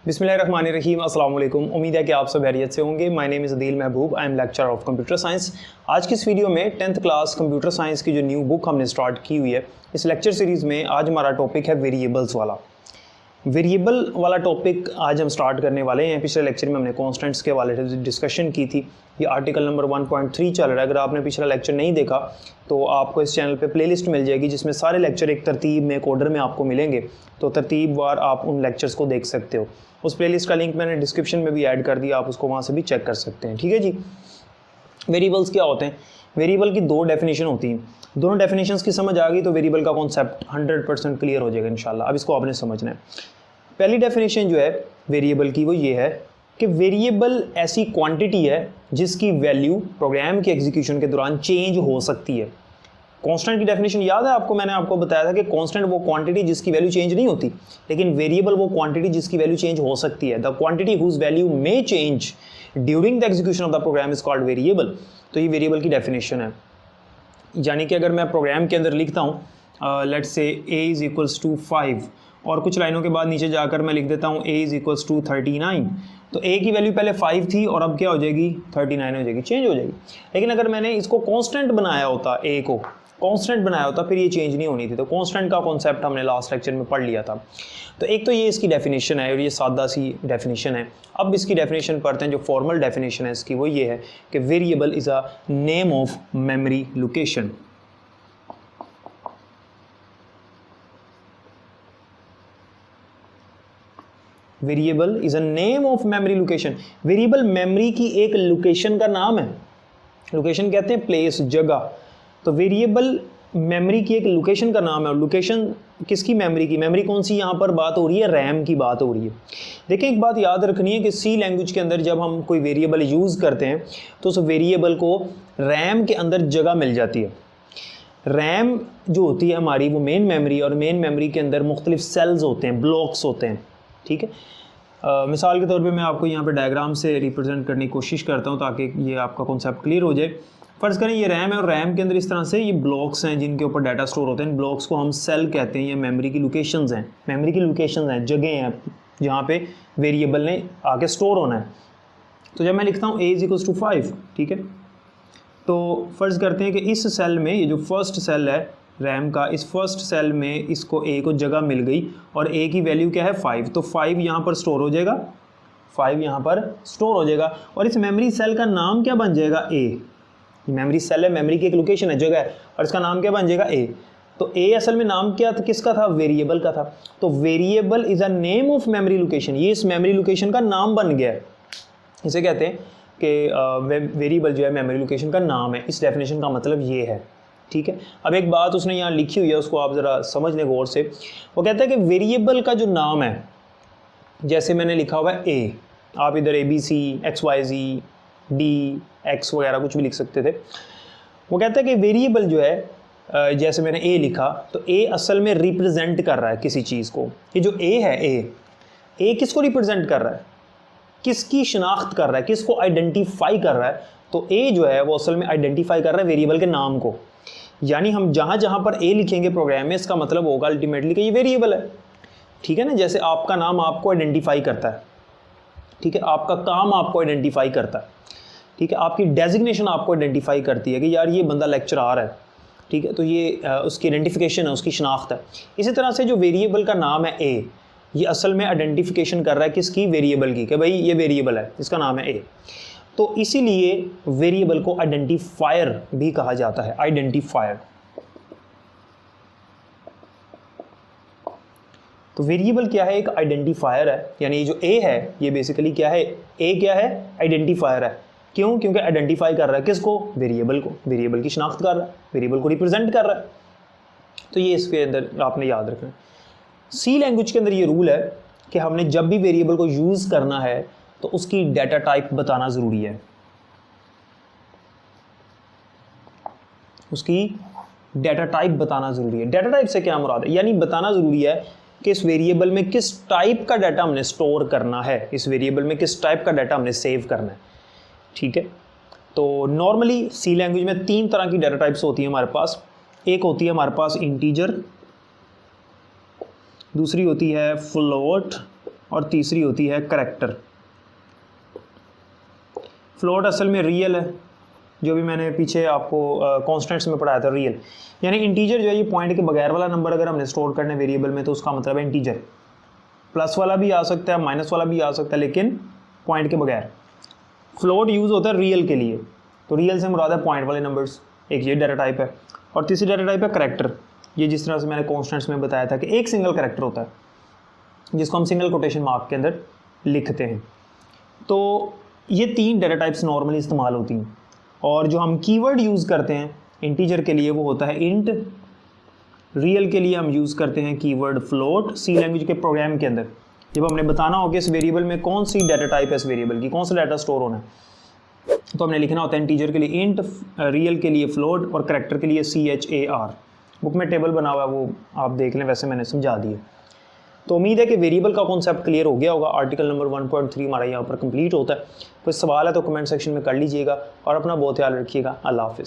बिस्मिल्लाहिर्रहमानिर्रहीम, अस्सलाम वालेकुम। उम्मीद है कि आप सब खैरियत से होंगे। My name is Adeel Mehboob, I am lecturer of computer science. आज की इस वीडियो में 10th क्लास कंप्यूटर साइंस की जो न्यू बुक हमने स्टार्ट की हुई है, इस लेक्चर सीरीज़ में आज हमारा टॉपिक है वेरिएबल्स वाला। वेरिएबल वाला टॉपिक आज हम स्टार्ट करने वाले हैं। पिछले लेक्चर में हमने कॉन्स्टेंट्स के वाले डिस्कशन की थी। ये आर्टिकल नंबर 1.3 चल रहा है। अगर आपने पिछला लेक्चर नहीं देखा तो आपको इस चैनल पे प्लेलिस्ट मिल जाएगी, जिसमें सारे लेक्चर एक तरतीब में, एक ऑर्डर में आपको मिलेंगे। तो तरतीबवार आप उन लेक्चर्स को देख सकते हो। उस प्लेलिस्ट का लिंक मैंने डिस्क्रिप्शन में भी ऐड कर दिया, आप उसको वहाँ से भी चेक कर सकते हैं। ठीक है जी। वेरिएबल्स क्या होते हैं? वेरिएबल की दो डेफिनेशन होती हैं। दोनों डेफिनेशंस की समझ आ गई तो वेरिएबल का कॉन्सेप्ट 100% क्लियर हो जाएगा इंशाल्लाह। अब इसको आपने समझना है। पहली डेफिनेशन जो है वेरिएबल की वो ये है कि वेरिएबल ऐसी क्वांटिटी है जिसकी वैल्यू प्रोग्राम के एग्जीक्यूशन के दौरान चेंज हो सकती है। कांस्टेंट की डेफिनेशन याद है आपको? मैंने आपको बताया था कि कांस्टेंट वो क्वांटिटी जिसकी वैल्यू चेंज नहीं होती, लेकिन वेरिएबल वो क्वांटिटी जिसकी वैल्यू चेंज हो सकती है। The quantity whose value may change during the execution of the program is called variable. तो ये वेरिएबल की डेफिनेशन है। यानी कि अगर मैं प्रोग्राम के अंदर लिखता हूँ let's say a is equals to 5 और कुछ लाइनों के बाद नीचे जाकर मैं लिख देता हूँ a इज इक्वल्स टू 39, तो a की वैल्यू पहले 5 थी और अब क्या हो जाएगी? 39 हो जाएगी, चेंज हो जाएगी। लेकिन अगर मैंने इसको कांस्टेंट बनाया होता, a को कांस्टेंट बनाया होता, फिर ये चेंज नहीं होनी थी। तो कांस्टेंट का कॉन्सेप्ट हमने लास्ट लेक्चर में पढ़ लिया था। तो एक तो ये इसकी डेफिनेशन है और ये सादा सी डेफिनेशन है। अब इसकी डेफिनेशन पढ़ते हैं। जो फॉर्मल डेफिनेशन है इसकी वो ये है कि variable is a name of memory location. Variable is a name of memory location. Variable memory की एक लोकेशन का नाम है। लोकेशन कहते हैं प्लेस, जगह। तो वेरिएबल मेमोरी की एक लोकेशन का नाम है। और लोकेशन किसकी? मेमोरी की। मेमोरी कौन सी? यहाँ पर बात हो रही है रैम की बात हो रही है। देखिए एक बात याद रखनी है कि सी लैंग्वेज के अंदर जब हम कोई वेरिएबल यूज़ करते हैं तो उस वेरिएबल को रैम के अंदर जगह मिल जाती है। रैम जो होती है हमारी वो मेन मेमोरी, और मेन मेमोरी के अंदर मुख्तलिफ सेल्स होते हैं, ब्लॉक्स होते हैं। ठीक है। मिसाल के तौर पे मैं आपको यहाँ पे डायग्राम से रिप्रेजेंट करने की कोशिश करता हूँ ताकि ये आपका कॉन्सेप्ट क्लियर हो जाए। फ़र्ज़ करें ये रैम है और रैम के अंदर इस तरह से ये ब्लॉक्स हैं जिनके ऊपर डाटा स्टोर होते हैं। इन ब्लॉक्स को हम सेल कहते हैं। ये मेमोरी की लोकेशंस हैं। मेमोरी की लोकेशंस हैं, जगह हैं जहाँ पे वेरिएबल ने आके स्टोर होना है। तो जब मैं लिखता हूँ a इज इक्वल्स टू 5, ठीक है, तो फ़र्ज़ करते हैं कि इस सेल में, ये जो फर्स्ट सेल है रैम का, इस फर्स्ट सेल में इसको a को जगह मिल गई और a की वैल्यू क्या है? 5। तो 5 यहाँ पर स्टोर हो जाएगा, 5 यहाँ पर स्टोर हो जाएगा और इस मेमोरी सेल का नाम क्या बन जाएगा? a। मेमोरी सेल है, मेमोरी की एक लोकेशन है, जगह है, और इसका नाम क्या बन जाएगा? a। तो a असल में नाम क्या था? किसका था? वेरिएबल का था। तो variable is a name of memory location. ये इस मेमोरी लोकेशन का नाम बन गया है। इसे कहते हैं कि वेरिएबल जो है मेमोरी लोकेशन का नाम है। इस डेफिनेशन का मतलब ये है। ठीक है। अब एक बात उसने यहाँ लिखी हुई है, उसको आप ज़रा समझ लें गौर से। वो कहता है कि वेरिएबल का जो नाम है, जैसे मैंने लिखा हुआ है a, आप इधर ABC, XYZ, D, X वगैरह कुछ भी लिख सकते थे। वो कहता है कि वेरिएबल जो है, जैसे मैंने a लिखा तो a असल में रिप्रेजेंट कर रहा है किसी चीज़ को। ये जो a है, a किसको रिप्रेजेंट कर रहा है? किसकी शिनाख्त कर रहा है? किसको आइडेंटिफाई कर रहा है? तो a जो है वो असल में आइडेंटिफाई कर रहा है वेरिएबल के नाम को। यानी हम जहाँ जहाँ पर a लिखेंगे प्रोग्राम में, इसका मतलब होगा अल्टीमेटली कि ये वेरिएबल है। ठीक है ना। जैसे आपका नाम आपको आइडेंटिफाई करता है, ठीक है, आपका काम आपको आइडेंटिफाई करता है, ठीक है, आपकी डेजिग्नेशन आपको आइडेंटिफाई करती है कि यार ये बंदा लेक्चरार है, ठीक है, तो ये उसकी आइडेंटिफिकेशन है, उसकी शनाख्त है। इसी तरह से जो वेरिएबल का नाम है a, ये असल में आइडेंटिफिकेशन कर रहा है किसकी? वेरिएबल की, कि भाई ये वेरिएबल है, इसका नाम है a। तो इसीलिए वेरिएबल को आइडेंटिफायर भी कहा जाता है। आइडेंटिफायर। तो वेरिएबल क्या है? एक आइडेंटिफायर है। यानी ये जो a है ये बेसिकली क्या है? a क्या है? आइडेंटिफायर है। क्यों? क्योंकि आइडेंटिफाई कर रहा है किसको? वेरिएबल को। वेरिएबल की शनाख्त कर रहा है, वेरिएबल को रिप्रेजेंट कर रहा है। तो ये इसके अंदर आपने याद रखना है। सी लैंग्वेज के अंदर ये रूल है कि हमने जब भी वेरिएबल को यूज़ करना है तो उसकी डाटा टाइप बताना ज़रूरी है। उसकी डाटा टाइप बताना ज़रूरी है। डाटा टाइप से क्या मुराद है? यानी बताना ज़रूरी है कि इस वेरिएबल में किस टाइप का डाटा हमने स्टोर करना है, इस वेरिएबल में किस टाइप का डाटा हमने सेव करना है। ठीक है। तो नॉर्मली सी लैंग्वेज में 3 तरह की डाटा टाइप्स होती हैं हमारे पास। एक होती है हमारे पास इंटीजर, दूसरी होती है फ्लोट और तीसरी होती है करैक्टर। फ्लोट असल में रियल है, जो भी मैंने पीछे आपको कॉन्स्टेंट्स में पढ़ाया था, रियल यानी इंटीजर जो है ये पॉइंट के बगैर वाला नंबर अगर हमने स्टोर करना है वेरिएबल में तो उसका मतलब है इंटीजर। प्लस वाला भी आ सकता है, माइनस वाला भी आ सकता है, लेकिन पॉइंट के बगैर। फ्लोट यूज़ होता है रियल के लिए, तो रियल से मुराद है पॉइंट वाले नंबर्स। एक ये डाटा टाइप है और तीसरी डाटा टाइप है करैक्टर। ये जिस तरह से मैंने कॉन्स्टेंट्स में बताया था कि एक सिंगल करैक्टर होता है जिसको हम सिंगल कोटेशन मार्क के अंदर लिखते हैं। तो ये 3 डाटा टाइप्स नॉर्मली इस्तेमाल होती हैं और जो हम कीवर्ड यूज़ करते हैं इंटीजर के लिए वो होता है इंट, रियल के लिए हम यूज़ करते हैं कीवर्ड फ्लोट। सी लैंग्वेज के प्रोग्राम के अंदर जब हमने बताना हो कि इस वेरिएबल में कौन सी डाटा टाइप है, इस वेरिएबल की कौन सा डाटा स्टोर होना है, तो हमने लिखना होता है इंटीजर के लिए इंट, रियल के लिए फ्लोट और करैक्टर के लिए CHAR। बुक में टेबल बना हुआ है, वो आप देख लें, वैसे मैंने समझा दिया। तो उम्मीद है कि वेरिएबल का कॉन्सेप्ट क्लियर हो गया होगा। आर्टिकल नंबर 1.3 हमारा यहाँ पर कंप्लीट होता है। कोई सवाल है तो कमेंट सेक्शन में कर लीजिएगा और अपना बहुत ख्याल रखिएगा। अल्लाह हाफिज़।